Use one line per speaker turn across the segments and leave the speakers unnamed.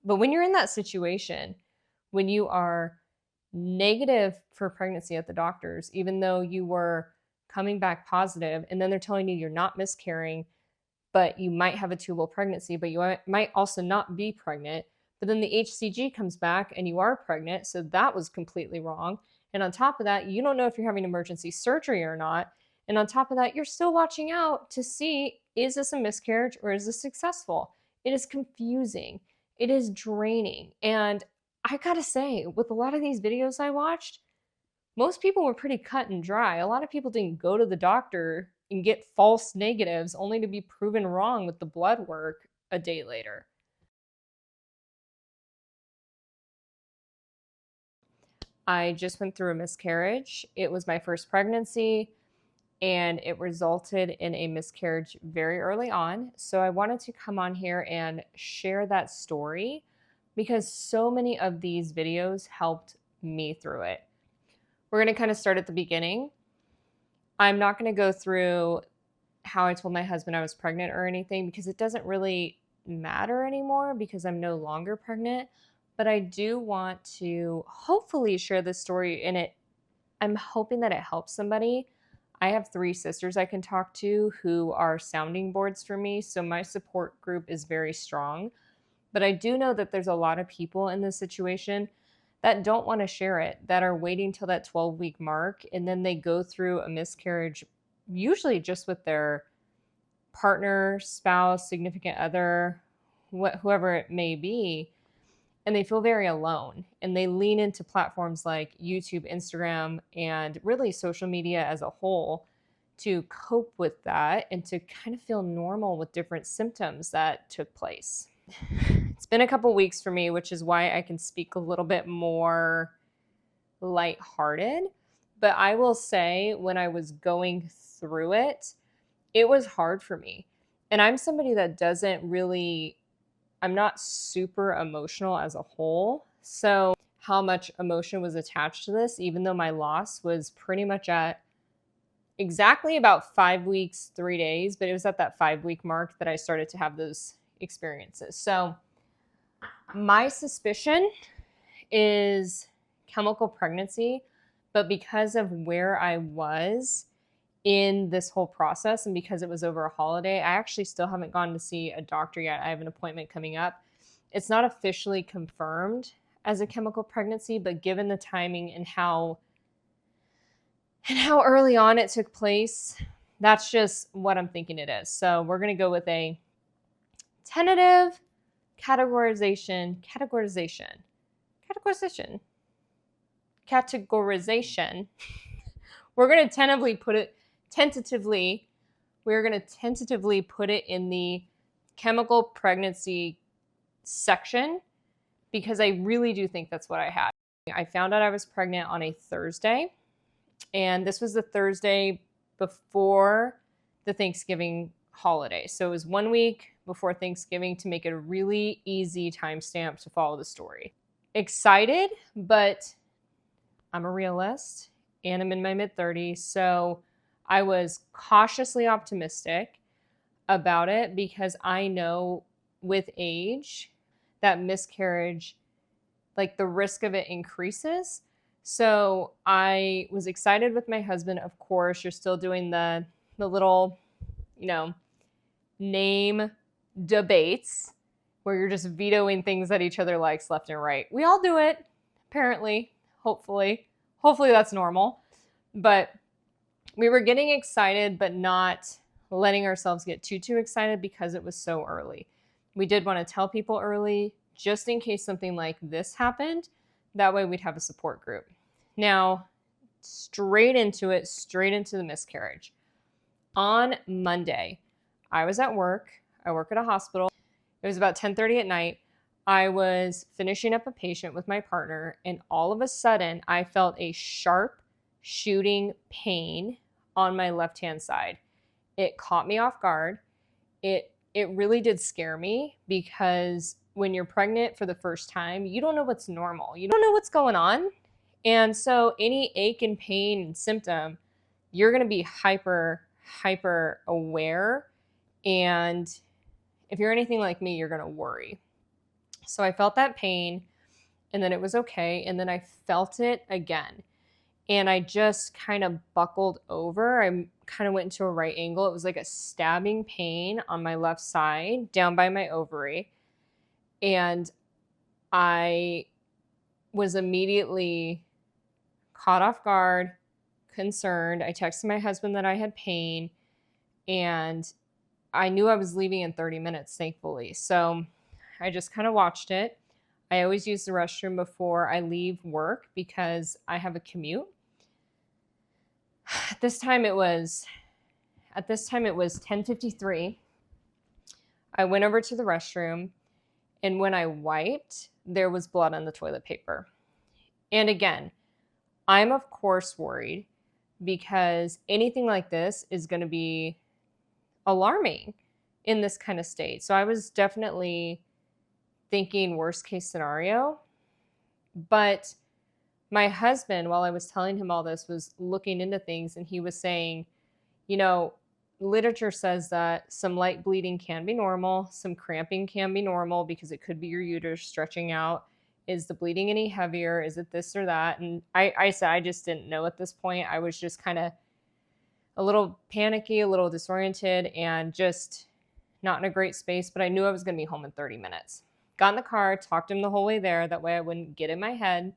But when you're in that situation, when you are negative for pregnancy at the doctors, even though you were coming back positive, and then they're telling you you're not miscarrying, but you might have a tubal pregnancy, but you might also not be pregnant. But then the HCG comes back and you are pregnant. So that was completely wrong. And on top of that, you don't know if you're having emergency surgery or not. And on top of that, you're still watching out to see, is this a miscarriage or is this successful? It is confusing. It is draining. And I gotta say, with a lot of these videos I watched, most people were pretty cut and dry. A lot of people didn't go to the doctor and get false negatives only to be proven wrong with the blood work a day later. I just went through a miscarriage. It was my first pregnancy and it resulted in a miscarriage very early on. So I wanted to come on here and share that story because so many of these videos helped me through it. We're going to kind of start at the beginning. I'm not going to go through how I told my husband I was pregnant or anything because it doesn't really matter anymore because I'm no longer pregnant. But I do want to hopefully share this story in it. I'm hoping that it helps somebody. I have 3 sisters I can talk to who are sounding boards for me. So my support group is very strong. But I do know that there's a lot of people in this situation that don't want to share it, that are waiting till that 12-week mark, and then they go through a miscarriage, usually just with their partner, spouse, significant other, whoever it may be, and they feel very alone. And they lean into platforms like YouTube, Instagram, and really social media as a whole to cope with that and to kind of feel normal with different symptoms that took place. It's been a couple weeks for me, which is why I can speak a little bit more lighthearted. But I will say, when I was going through it, it was hard for me. And I'm somebody that doesn't really, I'm not super emotional as a whole. So how much emotion was attached to this, even though my loss was pretty much at exactly about 5 weeks, 3 days, but it was at that 5-week mark that I started to have those experiences. So my suspicion is chemical pregnancy, but because of where I was in this whole process and because it was over a holiday, I actually still haven't gone to see a doctor yet. I have an appointment coming up. It's not officially confirmed as a chemical pregnancy, but given the timing and how early on it took place, that's just what I'm thinking it is. So we're going to go with a tentative categorization. We're going to tentatively put it in the chemical pregnancy section because I really do think that's what I had. I found out I was pregnant on a Thursday, and this was the Thursday before the Thanksgiving holiday. So it was 1 week before Thanksgiving to make it a really easy timestamp to follow the story. Excited, but I'm a realist and I'm in my mid-30s, so I was cautiously optimistic about it because I know with age that miscarriage, like the risk of it increases. So I was excited with my husband. Of course, you're still doing the little, name debates where you're just vetoing things that each other likes left and right. We all do it, apparently, hopefully that's normal. But we were getting excited, but not letting ourselves get too excited because it was so early. We did want to tell people early, just in case something like this happened. That way we'd have a support group. Now, straight into the miscarriage. On Monday, I was at work. I work at a hospital. It was about 10:30 at night. I was finishing up a patient with my partner, and all of a sudden, I felt a sharp shooting pain on my left-hand side. It caught me off guard. It really did scare me because when you're pregnant for the first time, you don't know what's normal. You don't know what's going on. And so any ache and pain and symptom, you're going to be hyper aware. And if you're anything like me, you're going to worry. So I felt that pain, and then it was okay. And then I felt it again. And I just kind of buckled over. I kind of went into a right angle. It was like a stabbing pain on my left side, down by my ovary. And I was immediately caught off guard, concerned. I texted my husband that I had pain, and I knew I was leaving in 30 minutes, thankfully. So I just kind of watched it. I always use the restroom before I leave work because I have a commute. At this time it was 10:53. I went over to the restroom, and when I wiped, there was blood on the toilet paper. And again, I'm of course worried because anything like this is going to be alarming in this kind of state. So I was definitely thinking worst case scenario. But my husband, while I was telling him all this, was looking into things, and he was saying, literature says that some light bleeding can be normal, some cramping can be normal because it could be your uterus stretching out. Is the bleeding any heavier? Is it this or that? And I said I just didn't know at this point. I was just kind of a little panicky, a little disoriented, and just not in a great space, but I knew I was going to be home in 30 minutes. Got in the car, talked to him the whole way there. That way I wouldn't get in my head.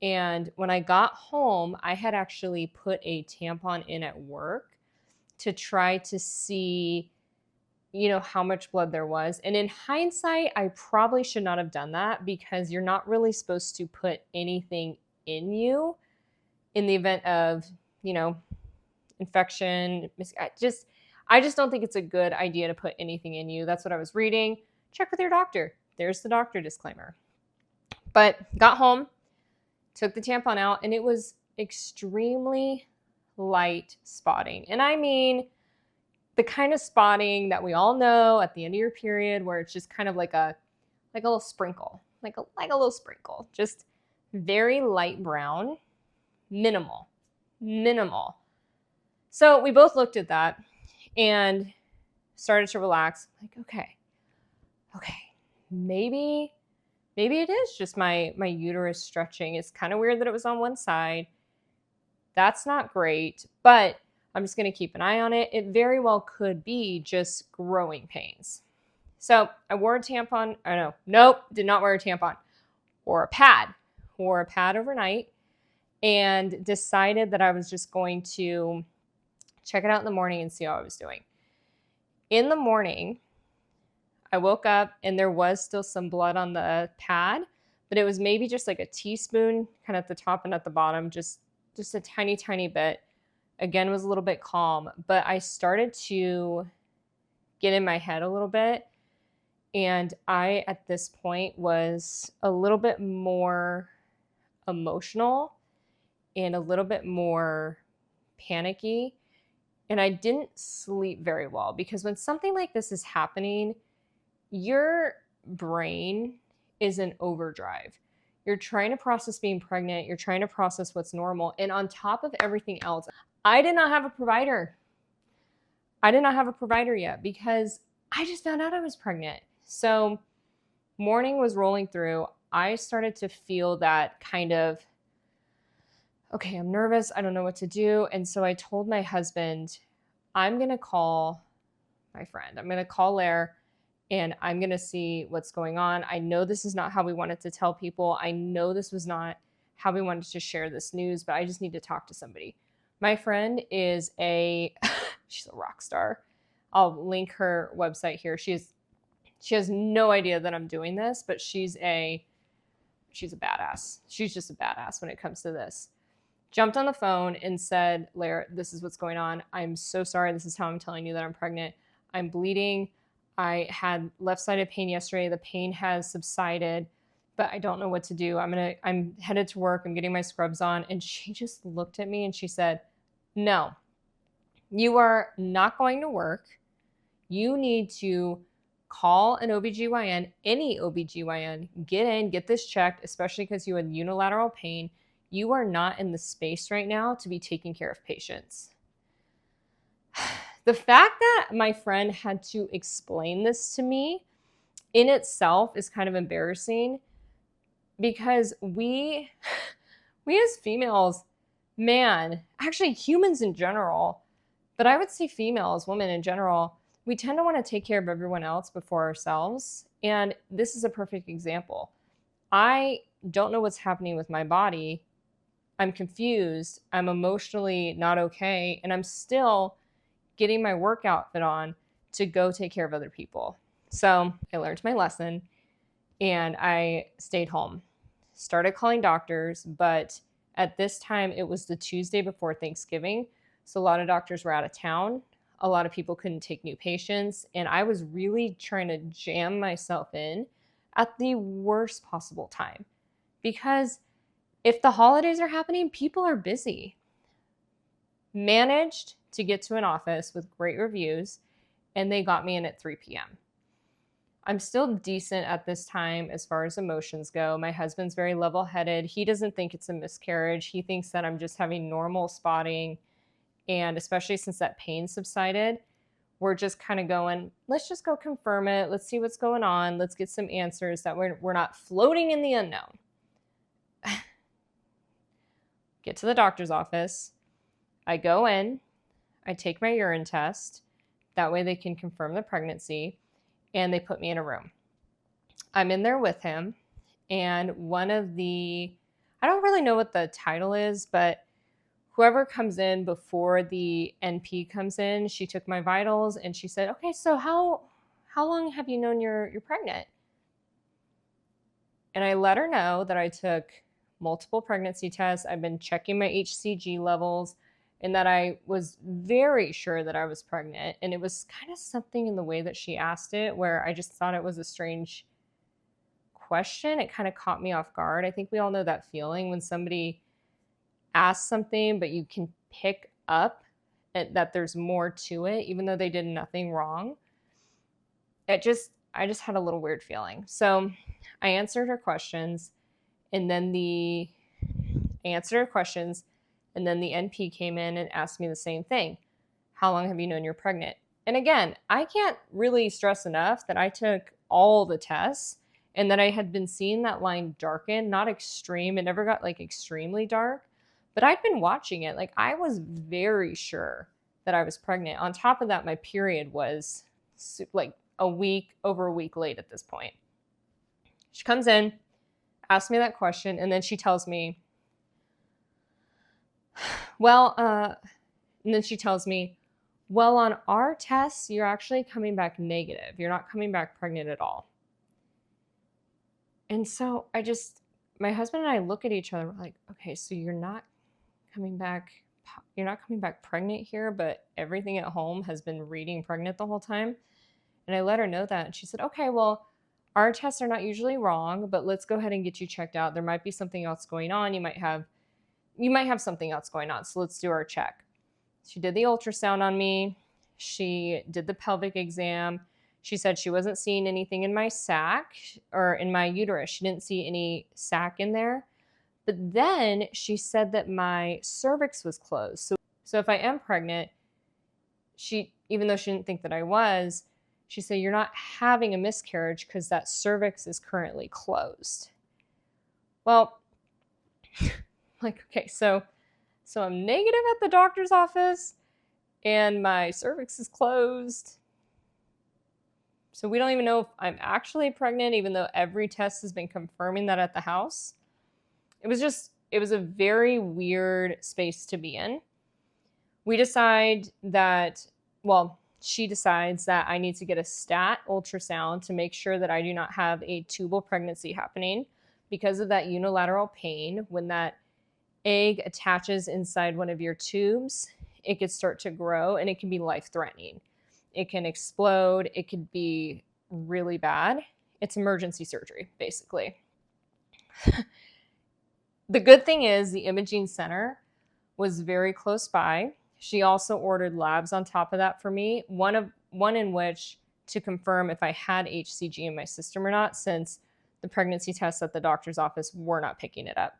And when I got home, I had actually put a tampon in at work to try to see, how much blood there was. And in hindsight, I probably should not have done that because you're not really supposed to put anything in you in the event of, infection. I just don't think it's a good idea to put anything in you. That's what I was reading. Check with your doctor. There's the doctor disclaimer. But got home, took the tampon out, and it was extremely light spotting. And I mean the kind of spotting that we all know at the end of your period where it's just kind of like a little sprinkle, like a little sprinkle, just very light brown, minimal. So we both looked at that and started to relax. Like, okay, maybe it is just my uterus stretching. It's kind of weird that it was on one side. That's not great, but I'm just going to keep an eye on it. It very well could be just growing pains. So I wore a tampon. Nope, did not wear a tampon. Wore a pad overnight, and decided that I was just going to check it out in the morning and see how I was doing. In the morning, I woke up and there was still some blood on the pad, but it was maybe just like a teaspoon kind of at the top and at the bottom, just a tiny, tiny bit. Again, was a little bit calm, but I started to get in my head a little bit. And I, at this point, was a little bit more emotional and a little bit more panicky. And I didn't sleep very well because when something like this is happening, your brain is in overdrive. You're trying to process being pregnant. You're trying to process what's normal. And on top of everything else, I did not have a provider. I did not have a provider yet because I just found out I was pregnant. So morning was rolling through. I started to feel that kind of, okay, I'm nervous. I don't know what to do. And so I told my husband, I'm going to call my friend. I'm going to call Lair and I'm going to see what's going on. I know this is not how we wanted to tell people. I know this was not how we wanted to share this news, but I just need to talk to somebody. My friend is she's a rock star. I'll link her website here. She has no idea that I'm doing this, but she's a badass. She's just a badass when it comes to this. Jumped on the phone and said, Lair, this is what's going on. I'm so sorry. This is how I'm telling you that I'm pregnant. I'm bleeding. I had left-sided pain yesterday. The pain has subsided, but I don't know what to do. I'm headed to work. I'm getting my scrubs on. And she just looked at me and she said, no, you are not going to work. You need to call an OBGYN, any OBGYN, get this checked, especially because you had unilateral pain. You are not in the space right now to be taking care of patients. The fact that my friend had to explain this to me in itself is kind of embarrassing because we as females, man, actually humans in general, but I would say females, women in general, we tend to want to take care of everyone else before ourselves. And this is a perfect example. I don't know what's happening with my body. I'm confused. I'm emotionally not okay. And I'm still getting my work outfit on to go take care of other people. So I learned my lesson and I stayed home. Started calling doctors, but at this time it was the Tuesday before Thanksgiving. So a lot of doctors were out of town. A lot of people couldn't take new patients. And I was really trying to jam myself in at the worst possible time. Because if the holidays are happening, people are busy. Managed to get to an office with great reviews, and they got me in at 3 p.m. I'm still decent at this time as far as emotions go. My husband's very level-headed. He doesn't think it's a miscarriage. He thinks that I'm just having normal spotting. And especially since that pain subsided, we're just kind of going, let's just go confirm it. Let's see what's going on. Let's get some answers that we're not floating in the unknown. Get to the doctor's office. I go in. I take my urine test. That way they can confirm the pregnancy. And they put me in a room. I'm in there with him. And one of the, I don't really know what the title is, but whoever comes in before the NP comes in, she took my vitals and she said, okay, so how long have you known you're pregnant? And I let her know that I took multiple pregnancy tests. I've been checking my HCG levels and that I was very sure that I was pregnant. And it was kind of something in the way that she asked it where I just thought it was a strange question. It kind of caught me off guard. I think we all know that feeling when somebody asks something, but you can pick up that there's more to it, even though they did nothing wrong. I just had a little weird feeling. So I answered her questions, and then the NP came in and asked me the same thing. How long have you known you're pregnant? And again, I can't really stress enough that I took all the tests and that I had been seeing that line darken, not extreme. It never got like extremely dark, but I'd been watching it. Like I was very sure that I was pregnant. On top of that, my period was like over a week late at this point. She comes in, asks me that question, and then she tells me, well, on our tests, you're actually coming back negative. You're not coming back pregnant at all. And so my husband and I look at each other, we're like, okay, so you're not coming back pregnant here, but everything at home has been reading pregnant the whole time. And I let her know that. And she said, okay, well, our tests are not usually wrong, but let's go ahead and get you checked out. There might be something else going on. You might have something else going on. So let's do our check. She did the ultrasound on me. She did the pelvic exam. She said she wasn't seeing anything in my sac or in my uterus. She didn't see any sac in there. But then she said that my cervix was closed. So if I am pregnant, even though she didn't think that I was, she said, you're not having a miscarriage because that cervix is currently closed. Well, like, okay, so I'm negative at the doctor's office and my cervix is closed. So we don't even know if I'm actually pregnant, even though every test has been confirming that at the house. It was a very weird space to be in. She decides that I need to get a stat ultrasound to make sure that I do not have a tubal pregnancy happening because of that unilateral pain. When that egg attaches inside one of your tubes, it could start to grow and it can be life-threatening. It can explode. It could be really bad. It's emergency surgery, basically. The good thing is the imaging center was very close by. She also ordered labs on top of that for me, one in which to confirm if I had HCG in my system or not, since the pregnancy tests at the doctor's office were not picking it up.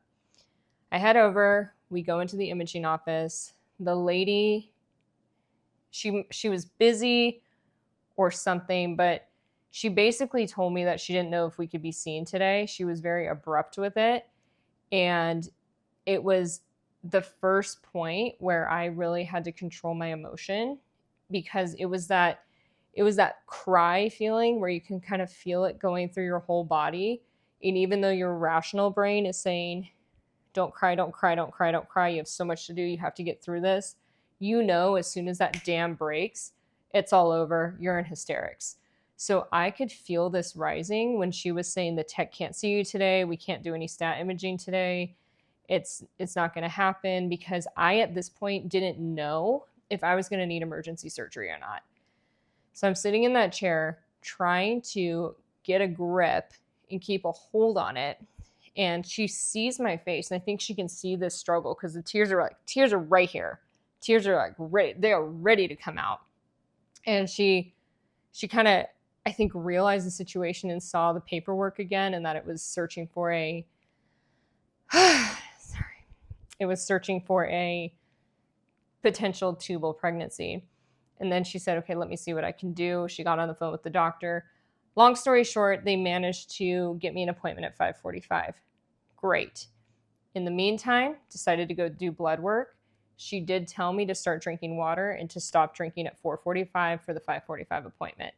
I head over, we go into the imaging office. The lady, she was busy or something, but She basically told me that she didn't know if we could be seen today. She was very abrupt with it. And it was the first point where I really had to control my emotion, because it was that cry feeling where you can kind of feel it going through your whole body. And even though your rational brain is saying, don't cry, don't cry, don't cry, don't cry, you have so much to do, you have to get through this, as soon as that dam breaks, it's all over, you're in hysterics. So I could feel this rising when she was saying the tech can't see you today, we can't do any stat imaging today, it's not going to happen, because I at this point didn't know if I was going to need emergency surgery or not. So I'm sitting in that chair trying to get a grip and keep a hold on it. And she sees my face, and I think she can see this struggle because the tears are right here. Tears are like ready. They are ready to come out. And she kind of, I think, realized the situation and saw the paperwork again, and that it was searching for a potential tubal pregnancy. And then she said, okay, let me see what I can do. She got on the phone with the doctor. Long story short, they managed to get me an appointment at 5:45. Great. In the meantime, decided to go do blood work. She did tell me to start drinking water and to stop drinking at 4:45 for the 5:45 appointment.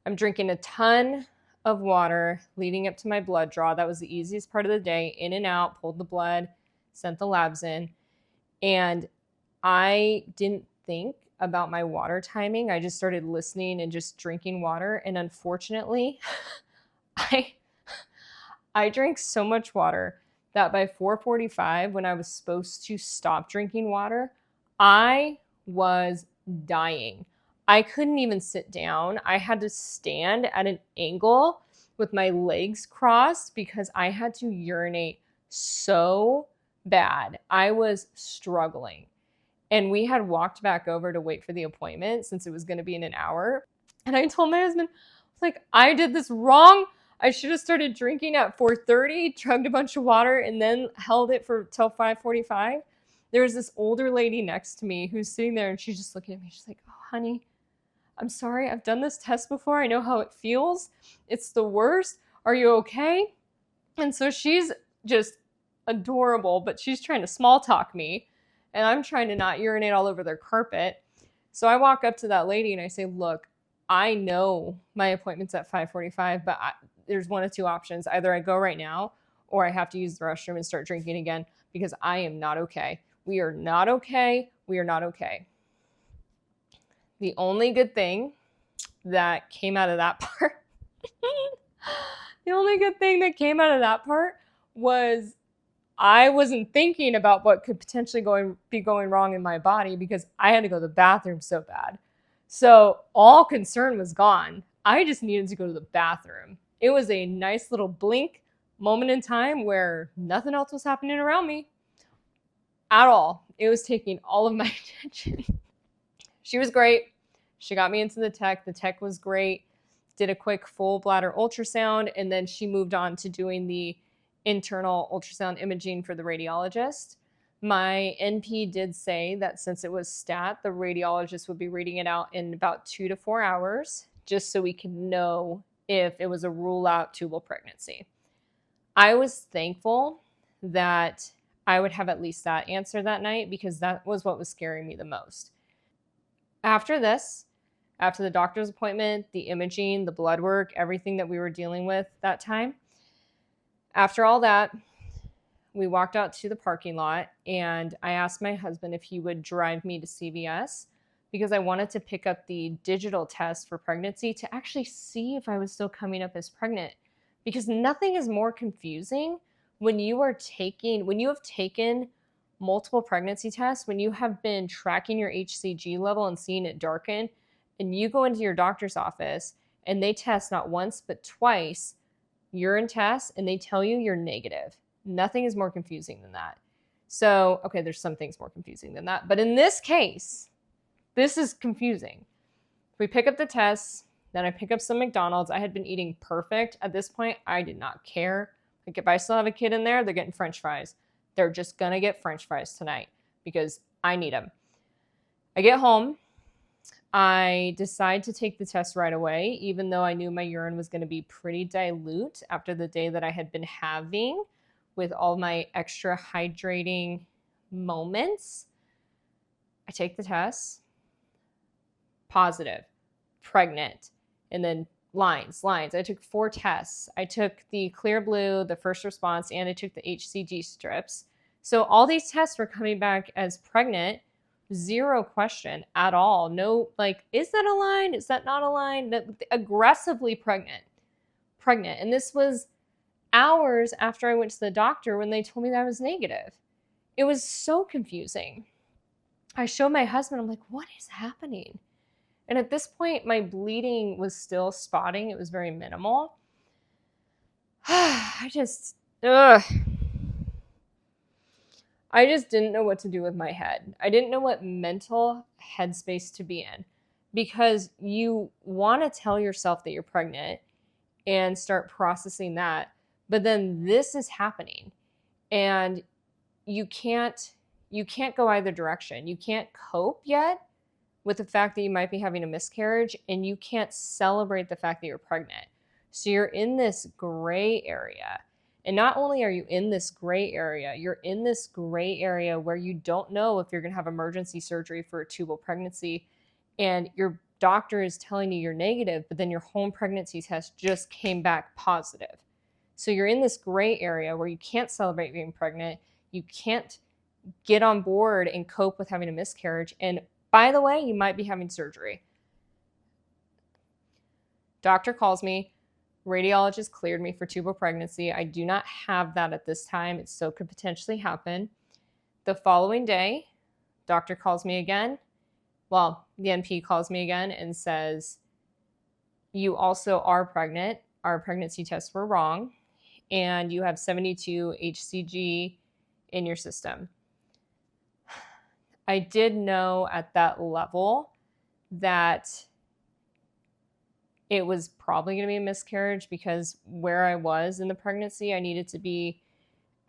I'm drinking a ton of water leading up to my blood draw. That was the easiest part of the day. In and out, pulled the blood, sent the labs in. And I didn't think about my water timing. I just started listening and just drinking water. And unfortunately, I drank so much water that by 4:45, when I was supposed to stop drinking water, I was dying. I couldn't even sit down. I had to stand at an angle with my legs crossed because I had to urinate so bad. I was struggling. And we had walked back over to wait for the appointment since it was going to be in an hour. And I told my husband, I did this wrong. I should have started drinking at 4:30, chugged a bunch of water, and then held it till 5:45. There was this older lady next to me who's sitting there, and she's just looking at me. She's like, oh, honey, I'm sorry. I've done this test before. I know how it feels. It's the worst. Are you okay? And so she's just adorable, but she's trying to small talk me, and I'm trying to not urinate all over their carpet. So I walk up to that lady and I say, look, I know my appointment's at 5:45, but there's one of two options. Either I go right now or I have to use the restroom and start drinking again because I am not okay. We are not okay. We are not okay. The only good thing that came out of that part, was I wasn't thinking about what could potentially be going wrong in my body because I had to go to the bathroom so bad. So all concern was gone. I just needed to go to the bathroom. It was a nice little blink moment in time where nothing else was happening around me at all. It was taking all of my attention. She was great. She got me into the tech. The tech was great. Did a quick full bladder ultrasound, and then she moved on to doing the internal ultrasound imaging for the radiologist. My NP did say that since it was stat, the radiologist would be reading it out in about 2 to 4 hours, just so we could know if it was a rule out tubal pregnancy. I was thankful that I would have at least that answer that night because that was what was scaring me the most. After the doctor's appointment, the imaging, the blood work, everything that we were dealing with that time, after all that, we walked out to the parking lot and I asked my husband if he would drive me to CVS because I wanted to pick up the digital test for pregnancy to actually see if I was still coming up as pregnant. Because nothing is more confusing when you have taken multiple pregnancy tests, when you have been tracking your HCG level and seeing it darken, and you go into your doctor's office and they test not once but twice urine tests and they tell you you're negative. Nothing is more confusing than that. So, okay, there's some things more confusing than that. But in this case, this is confusing. We pick up the tests, then I pick up some McDonald's. I had been eating perfect. At this point, I did not care. Like if I still have a kid in there, they're getting French fries. They're just going to get French fries tonight because I need them. I get home. I decided to take the test right away, even though I knew my urine was going to be pretty dilute after the day that I had been having with all my extra hydrating moments. I take the test, positive, pregnant, and then lines. I took 4 tests. I took the clear blue, the first response, and I took the HCG strips. So all these tests were coming back as pregnant. Zero question at all. No, like, is that a line? Is that not a line? Aggressively pregnant. And this was hours after I went to the doctor when they told me that I was negative. It was so confusing. I showed my husband, I'm like, what is happening? And at this point, my bleeding was still spotting. It was very minimal. I just didn't know what to do with my head. I didn't know what mental headspace to be in, because you want to tell yourself that you're pregnant and start processing that. But then this is happening and you can't go either direction. You can't cope yet with the fact that you might be having a miscarriage, and you can't celebrate the fact that you're pregnant. So you're in this gray area. And not only are you in this gray area, you're in this gray area where you don't know if you're going to have emergency surgery for a tubal pregnancy, and your doctor is telling you you're negative, but then your home pregnancy test just came back positive. So you're in this gray area where you can't celebrate being pregnant. You can't get on board and cope with having a miscarriage. And by the way, you might be having surgery. Doctor calls me. Radiologist cleared me for tubal pregnancy. I do not have that at this time. It still could potentially happen. The following day, doctor calls me again. Well, the NP calls me again and says, you also are pregnant. Our pregnancy tests were wrong, and you have 72 HCG in your system. I did know at that level that it was probably going to be a miscarriage, because where I was in the pregnancy, I needed to be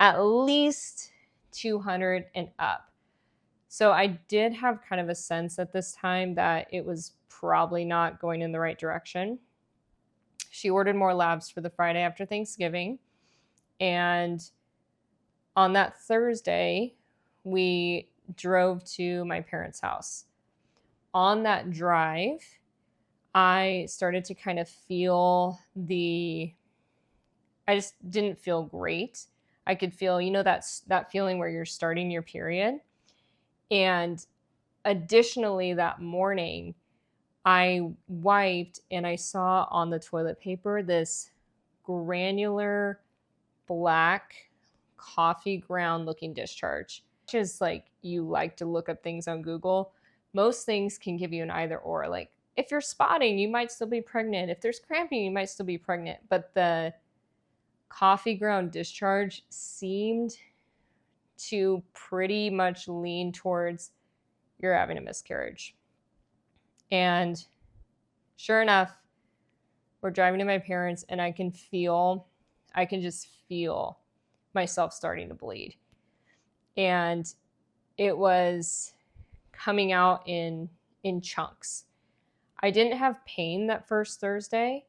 at least 200 and up. So I did have kind of a sense at this time that it was probably not going in the right direction. She ordered more labs for the Friday after Thanksgiving. And on that Thursday, we drove to my parents' house. On that drive, I started to kind of feel I just didn't feel great. I could feel, that feeling where you're starting your period. And additionally, that morning, I wiped and I saw on the toilet paper this granular black coffee ground looking discharge. Just like you like to look up things on Google, most things can give you an either or. Like, if you're spotting, you might still be pregnant. If there's cramping, you might still be pregnant. But the coffee ground discharge seemed to pretty much lean towards you're having a miscarriage. And sure enough, we're driving to my parents, and I can just feel myself starting to bleed. And it was coming out in chunks. I didn't have pain that first Thursday.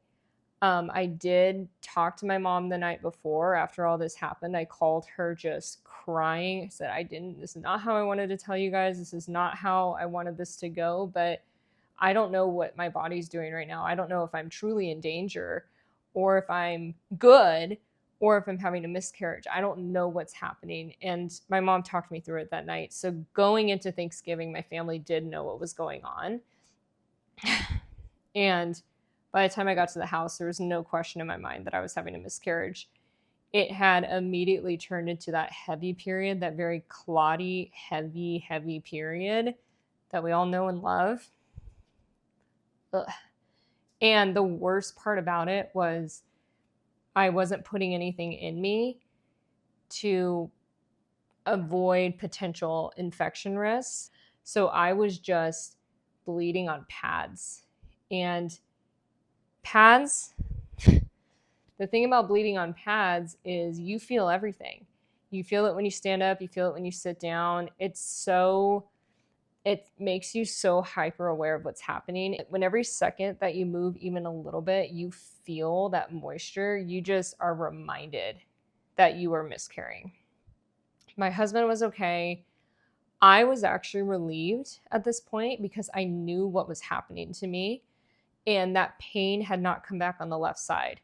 I did talk to my mom the night before after all this happened. I called her just crying. I said, this is not how I wanted to tell you guys. This is not how I wanted this to go, but I don't know what my body's doing right now. I don't know if I'm truly in danger, or if I'm good, or if I'm having a miscarriage. I don't know what's happening. And my mom talked me through it that night. So going into Thanksgiving, my family did know what was going on. And by the time I got to the house, there was no question in my mind that I was having a miscarriage. It had immediately turned into that heavy period, that very clotty, heavy period that we all know and love. Ugh. And the worst part about it was I wasn't putting anything in me to avoid potential infection risks. So I was just bleeding on pads. And pads, the thing about bleeding on pads is you feel everything. You feel it when you stand up, you feel it when you sit down. It's so it makes you so hyper aware of what's happening. When every second that you move even a little bit, you feel that moisture, you just are reminded that you are miscarrying. My husband was okay. I was actually relieved at this point because I knew what was happening to me, and that pain had not come back on the left side.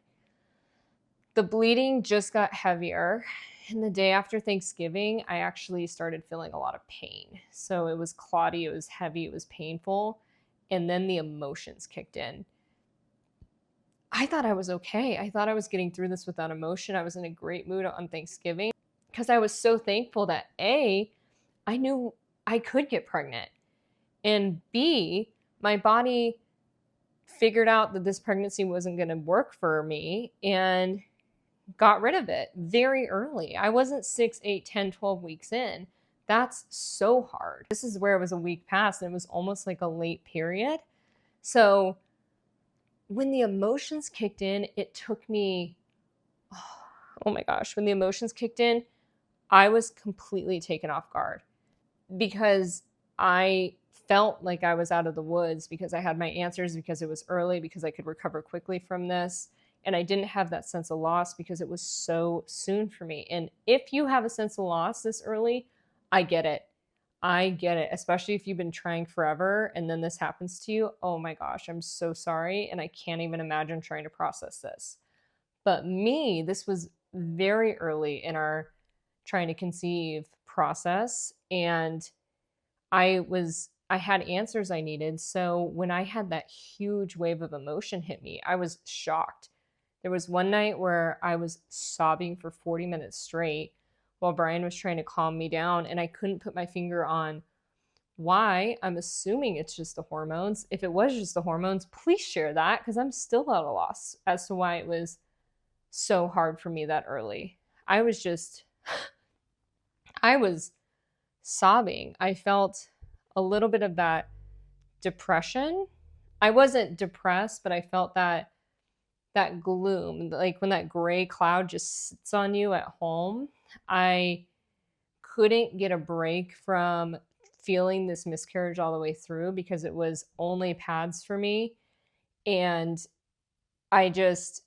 The bleeding just got heavier. And the day after Thanksgiving, I actually started feeling a lot of pain. So it was clotty, it was heavy, it was painful. And then the emotions kicked in. I thought I was okay. I thought I was getting through this without emotion. I was in a great mood on Thanksgiving because I was so thankful that A, I knew I could get pregnant. And B, my body figured out that this pregnancy wasn't going to work for me and got rid of it very early. I wasn't 6, 8, 10, 12 weeks in. That's so hard. This is where it was a week past and it was almost like a late period. So when the emotions kicked in, it took me, oh my gosh, when the emotions kicked in, I was completely taken off guard because I felt like I was out of the woods because I had my answers, because it was early, because I could recover quickly from this. And I didn't have that sense of loss because it was so soon for me. And if you have a sense of loss this early, I get it. I get it, especially if you've been trying forever and then this happens to you. Oh my gosh, I'm so sorry. And I can't even imagine trying to process this. But me, this was very early in our trying to conceive process. And I had answers I needed. So when I had that huge wave of emotion hit me, I was shocked. There was one night where I was sobbing for 40 minutes straight while Brian was trying to calm me down, and I couldn't put my finger on why. I'm assuming it's just the hormones. If it was just the hormones, please share that because I'm still at a loss as to why it was so hard for me that early. I was sobbing. I felt a little bit of that depression. I wasn't depressed, but I felt that gloom, like when that gray cloud just sits on you at home. I couldn't get a break from feeling this miscarriage all the way through because it was only pads for me. And I just,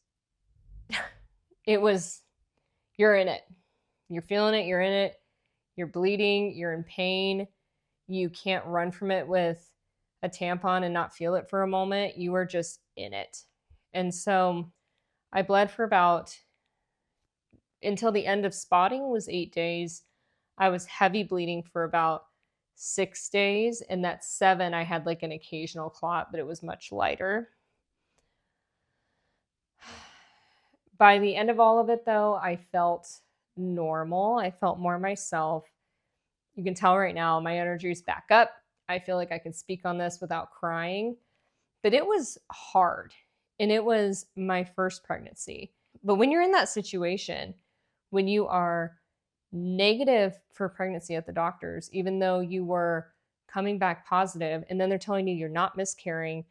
it was, you're in it. You're feeling it. You're in it. You're bleeding. You're in pain. You can't run from it with a tampon and not feel it for a moment. You are just in it. And so I bled for about, until the end of spotting was 8 days. I was heavy bleeding for about 6 days. And that 7, I had like an occasional clot, but it was much lighter. By the end of all of it, though, I felt normal. I felt more myself. You can tell right now my energy is back up. I feel like I can speak on this without crying. But it was hard. And it was my first pregnancy. But when you're in that situation, when you are negative for pregnancy at the doctors, even though you were coming back positive, and then they're telling you you're not miscarrying,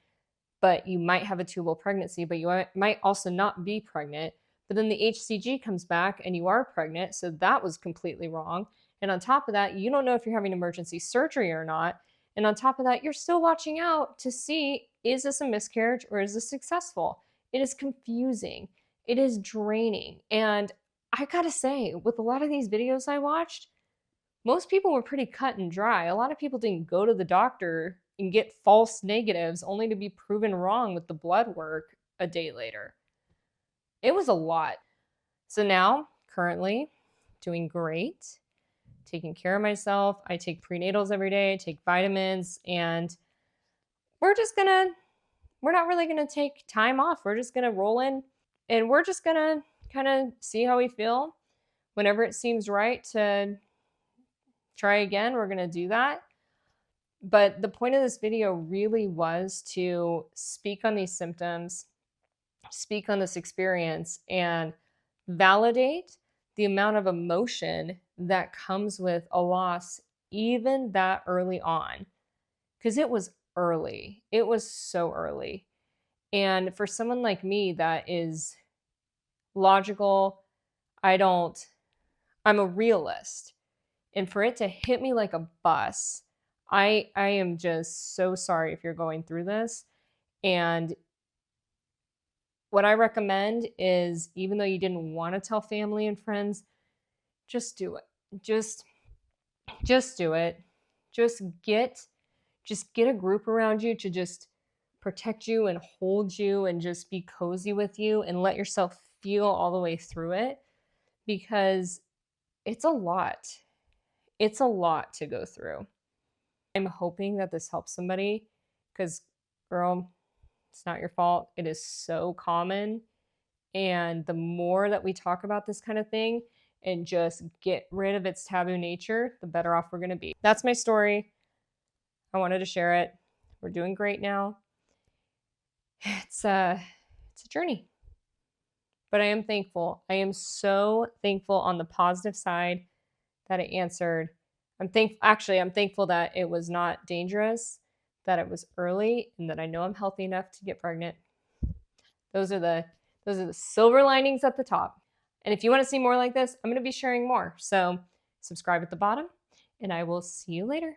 but you might have a tubal pregnancy, but you might also not be pregnant. But then the HCG comes back and you are pregnant. So that was completely wrong. And on top of that, you don't know if you're having emergency surgery or not. And on top of that, you're still watching out to see, is this a miscarriage or is this successful? It is confusing. It is draining. And I gotta say, with a lot of these videos I watched, most people were pretty cut and dry. A lot of people didn't go to the doctor and get false negatives only to be proven wrong with the blood work a day later. It was a lot. So now, currently, doing great, taking care of myself. I take prenatals every day, I take vitamins, and we're not really gonna take time off. We're just gonna roll in and we're just gonna kind of see how we feel. Whenever it seems right to try again, we're gonna do that. But the point of this video really was to speak on these symptoms, speak on this experience, and validate the amount of emotion that comes with a loss, even that early on. Because it was early. It was so early. And for someone like me that is logical, I'm a realist. And for it to hit me like a bus, I am just so sorry if you're going through this. And what I recommend is, even though you didn't want to tell family and friends, just do it. Just do it. Just get a group around you to just protect you and hold you and just be cozy with you and let yourself feel all the way through it, because it's a lot. It's a lot to go through. I'm hoping that this helps somebody, because, girl, it's not your fault. It is so common. And the more that we talk about this kind of thing and just get rid of its taboo nature, the better off we're going to be. That's my story. I wanted to share it. We're doing great now. It's a journey. But I am thankful. I am so thankful on the positive side that it answered. I'm thankful that it was not dangerous, that it was early, and that I know I'm healthy enough to get pregnant. Those are the silver linings at the top. And if you want to see more like this, I'm going to be sharing more. So subscribe at the bottom, and I will see you later.